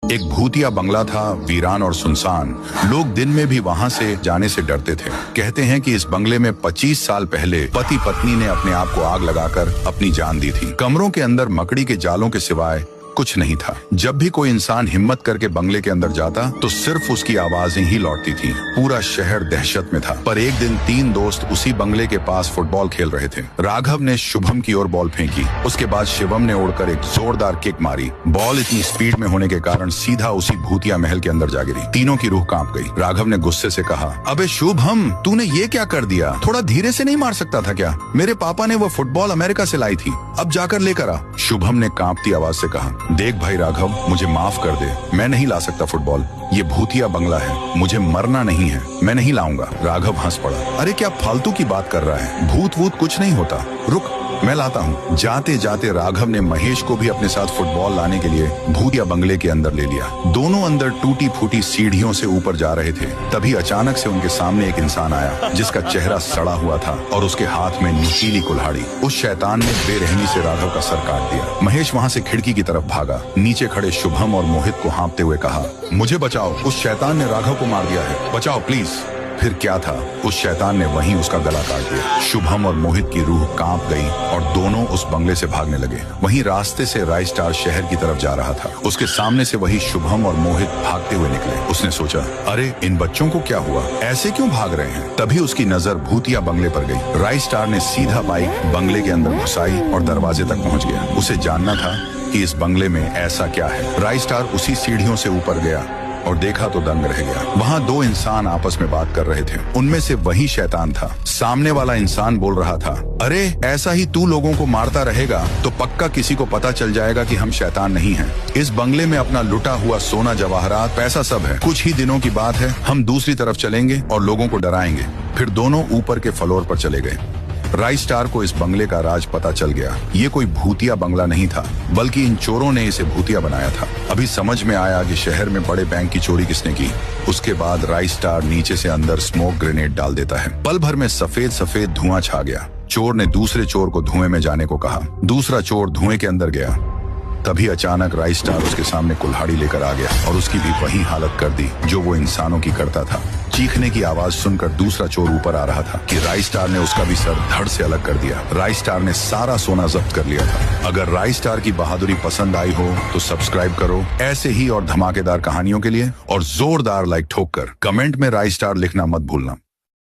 एक भूतिया बंगला था, वीरान और सुनसान। लोग दिन में भी वहां से जाने से डरते थे। कहते हैं कि इस बंगले में 25 साल पहले पति पत्नी ने अपने आप को आग लगाकर अपनी जान दी थी। कमरों के अंदर मकड़ी के जालों के सिवाय कुछ नहीं था। जब भी कोई इंसान हिम्मत करके बंगले के अंदर जाता तो सिर्फ उसकी आवाजें ही लौटती थी। पूरा शहर दहशत में था। पर एक दिन 3 दोस्त उसी बंगले के पास फुटबॉल खेल रहे थे। राघव ने शुभम की ओर बॉल फेंकी। उसके बाद शिवम ने उड़कर एक जोरदार किक मारी। बॉल इतनी स्पीड में होने के कारण सीधा उसी भूतिया महल के अंदर जा गिरी। तीनों की रूह कांप गई। राघव ने गुस्से से कहा, अबे शुभम, तूने ये क्या कर दिया? थोड़ा धीरे से नहीं मार सकता था क्या? मेरे पापा ने वो फुटबॉल अमेरिका से लाई थी, अब जाकर लेकर आ। शुभम ने कांपती आवाज से कहा, देख भाई राघव, मुझे माफ कर दे, मैं नहीं ला सकता फुटबॉल। ये भूतिया बंगला है, मुझे मरना नहीं है, मैं नहीं लाऊंगा। राघव हंस पड़ा। अरे क्या फालतू की बात कर रहा है? भूत वूत कुछ नहीं होता, रुक मैं लाता हूँ। जाते जाते राघव ने महेश को भी अपने साथ फुटबॉल लाने के लिए भूतिया बंगले के अंदर ले लिया। दोनों अंदर टूटी फूटी सीढ़ियों से ऊपर जा रहे थे। तभी अचानक से उनके सामने एक इंसान आया जिसका चेहरा सड़ा हुआ था और उसके हाथ में नुकीली कुल्हाड़ी। उस शैतान ने बेरहमी से राघव का सर काट दिया। महेश वहाँ से खिड़की की तरफ भागा। नीचे खड़े शुभम और मोहित को हाँफते हुए कहा, मुझे बचाओ, उस शैतान ने राघव को मार दिया है, बचाओ प्लीज। फिर क्या था, उस शैतान ने वहीं उसका गला काट दिया। शुभम और मोहित की रूह कांप गई और दोनों उस बंगले से भागने लगे। वहीं रास्ते से राइस स्टार शहर की तरफ जा रहा था। उसके सामने से वही शुभम और मोहित भागते हुए निकले। उसने सोचा, अरे इन बच्चों को क्या हुआ, ऐसे क्यों भाग रहे हैं? तभी उसकी नजर भूतिया बंगले पर गई। राइस स्टार ने सीधा बाइक बंगले के अंदर घुसाई और दरवाजे तक पहुंच गया। उसे जानना था कि इस बंगले में ऐसा क्या है। राइस स्टार उसी सीढ़ियों से ऊपर गया और देखा तो दंग रह गया। वहाँ 2 इंसान आपस में बात कर रहे थे। उनमें से वही शैतान था। सामने वाला इंसान बोल रहा था, अरे ऐसा ही तू लोगों को मारता रहेगा तो पक्का किसी को पता चल जाएगा कि हम शैतान नहीं हैं। इस बंगले में अपना लुटा हुआ सोना, जवाहरात, पैसा सब है। कुछ ही दिनों की बात है, हम दूसरी तरफ चलेंगे और लोगों को डराएंगे। फिर दोनों ऊपर के फ्लोर पर चले गए। राइस स्टार को इस बंगले का राज पता चल गया। ये कोई भूतिया बंगला नहीं था, बल्कि इन चोरों ने इसे भूतिया बनाया था। अभी समझ में आया कि शहर में बड़े बैंक की चोरी किसने की। उसके बाद राइस स्टार नीचे से अंदर स्मोक ग्रेनेड डाल देता है। पल भर में सफेद सफेद धुआं छा गया। चोर ने दूसरे चोर को धुएं में जाने को कहा। दूसरा चोर धुएं के अंदर गया। तभी अचानक राइस स्टार उसके सामने कुल्हाड़ी लेकर आ गया और उसकी भी वही हालत कर दी जो वो इंसानों की करता था। चीखने की आवाज सुनकर दूसरा चोर ऊपर आ रहा था कि राइस स्टार ने उसका भी सर धड़ से अलग कर दिया। राइस स्टार ने सारा सोना जब्त कर लिया था। अगर राइस स्टार की बहादुरी पसंद आई हो तो सब्सक्राइब करो ऐसे ही और धमाकेदार कहानियों के लिए, और जोरदार लाइक ठोक कर कमेंट में राइस स्टार लिखना मत भूलना।